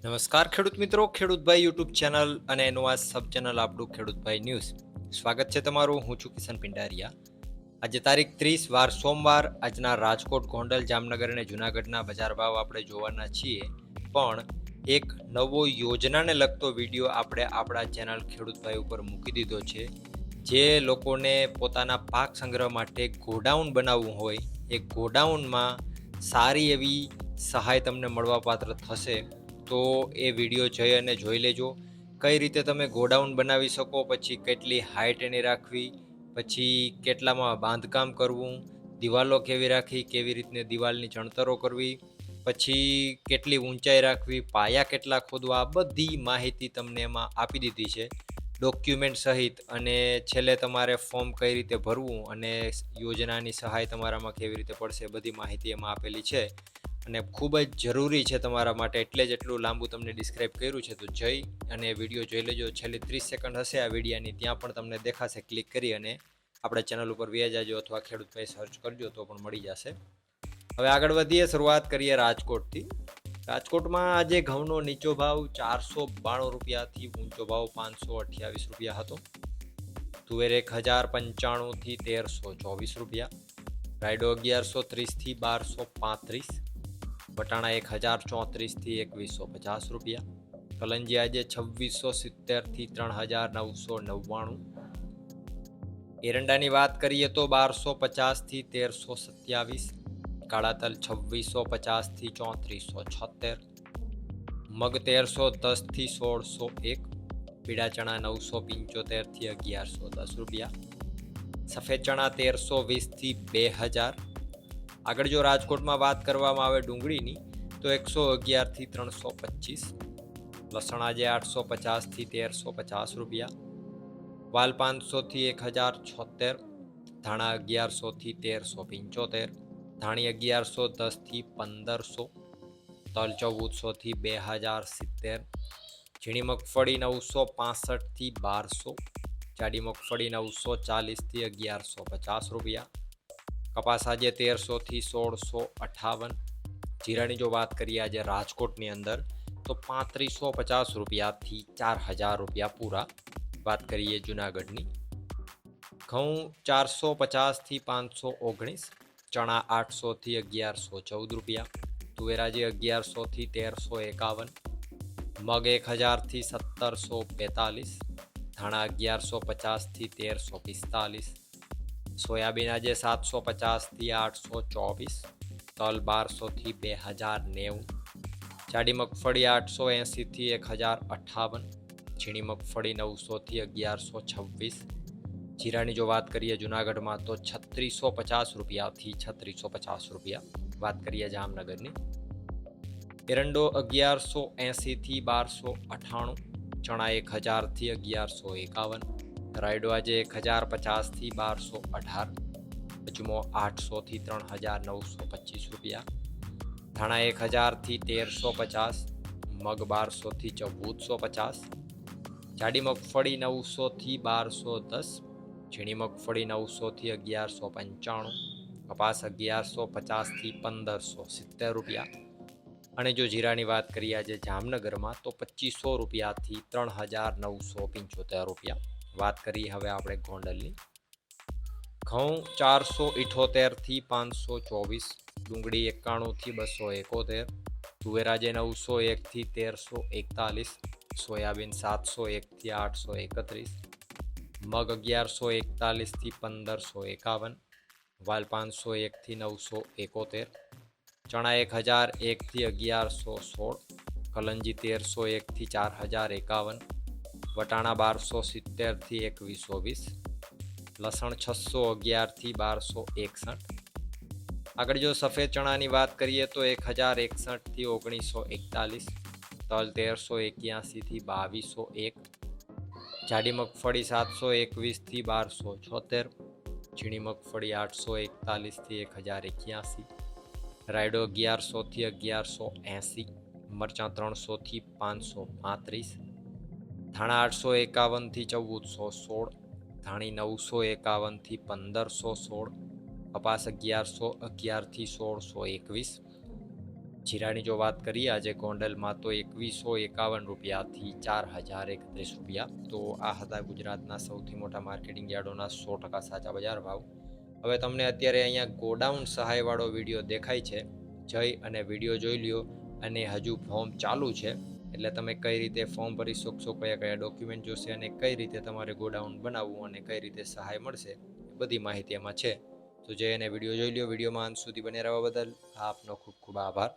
નમસ્કાર ખેડૂત મિત્રો, ખેડૂતભાઈ યુટ્યુબ ચેનલ અને એનું આ સબ ચેનલ આપણું ખેડૂતભાઈ ન્યૂઝ. સ્વાગત છે તમારું. હું છું કિશન પિંડારિયા. આજે તારીખ 30 વાર સોમવાર. આજના રાજકોટ, ગોંડલ, જામનગર અને જુનાગઢના બજાર ભાવ આપણે જોવાના છીએ. પણ એક નવો યોજનાને લગતો વિડીયો આપણે આપણા ચેનલ ખેડૂતભાઈ ઉપર મૂકી દીધો છે. જે લોકોને પોતાના પાક સંગ્રહ માટે ગોડાઉન બનાવવું હોય, એ ગોડાઉનમાં સારી એવી સહાય તમને મળવાપાત્ર થશે. તો એ વિડીયો જોઈ લેજો. કઈ રીતે તમે ગોડાઉન બનાવી શકો, પછી કેટલી હાઇટ એની રાખવી, પછી કેટલામાં બાંધકામ કરવું, દિવાલો કેવી રાખવી, કેવી રીતને દિવાલની ચણતરો કરવી, પછી કેટલી ઊંચાઈ રાખવી, પાયા કેટલા ખોદવા, આ બધી માહિતી તમને એમાં આપી દીધી છે ડોક્યુમેન્ટ સહિત. અને છેલ્લે તમારે ફોર્મ કઈ રીતે ભરવું અને યોજનાની સહાય તમારામાં કેવી રીતે પડશે, બધી માહિતી એમાં આપેલી છે. અને ખૂબ જ જરૂરી છે તમારા માટે, એટલે જ એટલું લાંબુ તમને ડિસ્ક્રાઇબ કર્યું છે. તો જઈ અને વિડીયો જોઈ લેજો. છેલ્લી 30 સેકન્ડ હશે આ વિડીયાની, ત્યાં પણ તમને દેખાશે. ક્લિક કરી અને આપણા ચેનલ ઉપર વ્યા જાજો, અથવા ખેડૂતભાઈ સર્ચ કરજો તો પણ મળી જશે. હવે આગળ વધીએ, શરૂઆત કરીએ રાજકોટથી. રાજકોટમાં આજે ઘઉંનો નીચો ભાવ 492 રૂપિયાથી ઊંચો ભાવ 528 રૂપિયા હતો. તુવેર 1095થી 1324 રૂપિયા. રાયડો 1130થી 1235. વટાણા 1034થી 2150 રૂપિયા. કલંજી આજે 2670થી 3999. એરંડાની વાત કરીએ તો 1250થી 1327. કાળા તલ 2650થી 3476. મગ 1310થી 1601. પીળા ચણા 975થી 1110 રૂપિયા. સફેદ ચણા 1320થી 2000. આગળ જો રાજકોટમાં વાત કરવામાં આવે ડુંગળીની, તો 111થી 325. લસણ આજે 850થી 1350 રૂપિયા. વાલ 500થી 1076. ધાણા 1100થી 1375. ધાણી 1110થી 1500. તલ 1400થી 2070. ઝીણી મગફળી 965થી 1200. જાડી મગફળી 940થી 1150 રૂપિયા. કપાસ આજે 1300થી 1658. જીરાની જો વાત કરીએ આજે રાજકોટની અંદર, તો 3550 રૂપિયાથી 4000 રૂપિયા પૂરા. વાત કરીએ જુનાગઢની, ઘઉં 450થી 519. ચણા 800થી 1114 રૂપિયા. તુવેર આજે 1100થી 1351. મગ 1000થી 1742. ધાણા 1150થી 1345. સોયાબીન આજે 750થી 824. તલ 1200થી 2090. જાડી મગફળી 880થી 1058. ઝીણી મગફળી 900થી 1126. જીરાની જો વાત કરીએ જુનાગઢમાં, તો 3650 રૂપિયાથી 3650 રૂપિયા. વાત કરીએ જામનગરની, એરંડો 1180થી 1298. ચણા 1000થી 1151. રાયડો આજે 1050થી 1218. અજમો 800થી 3925 રૂપિયા. ધાણા 1000થી 1350. મગ 1200થી 1450. જાડી મગફળી 900થી 1210. ઝીણી મગફળી 900થી 1195. કપાસ 1150થી 1570 રૂપિયા. અને જો જીરાની વાત કરીએ આજે જામનગરમાં, તો 2500 રૂપિયાથી 3975 રૂપિયા. વાત કરીએ હવે આપણે ગોંડલની, ઘઉં 478થી 524. ડુંગળી 91થી 271. તુવેર આજે 901થી 1341. સોયાબીન 701થી 831. મગ 1141થી 1551. વાલ 501થી 971. ચણા 1001થી 1116. કલંજી 1301થી 4051. વટાણા 1270થી 2120. લસણ 611થી 1261. આગળ જો સફેદ ચણાની વાત કરીએ તો 1061થી 1941. તલ 1381થી 2201. જાડી મગફળી 721થી 1276. ઝીણી મગફળી 841થી 1081. રાયડો 1100થી 1180. મરચાં 300થી 535. ધાણા 851થી 1416. ધાણી 951થી 1516. કપાસ 1111થી 1621. જીરાની જો વાત કરીએ આજે ગોંડલમાં તો 2151 રૂપિયાથી 4031 રૂપિયા. તો આ હતા ગુજરાતના સૌથી મોટા માર્કેટિંગ યાર્ડોના 100% સાચા બજાર ભાવ. હવે તમને અત્યારે અહીંયા ગોડાઉન સહાયવાળો વિડીયો દેખાય છે, જઈ અને વિડીયો જોઈ લ્યો. અને હજુ ફોર્મ ચાલુ છે, એટલે તમે કઈ રીતે ફોર્મ ભરી શકશો, કયા કયા ડોક્યુમેન્ટ જોશે અને કઈ રીતે તમારે ગોડાઉન બનાવવું અને કઈ રીતે સહાય મળશે, બધી માહિતી એમાં છે. તો જઈ અને વિડીયો જોઈ લ્યો. વિડીયોમાં અંત સુધી બને રહેવા બદલ આપનો ખૂબ ખૂબ આભાર.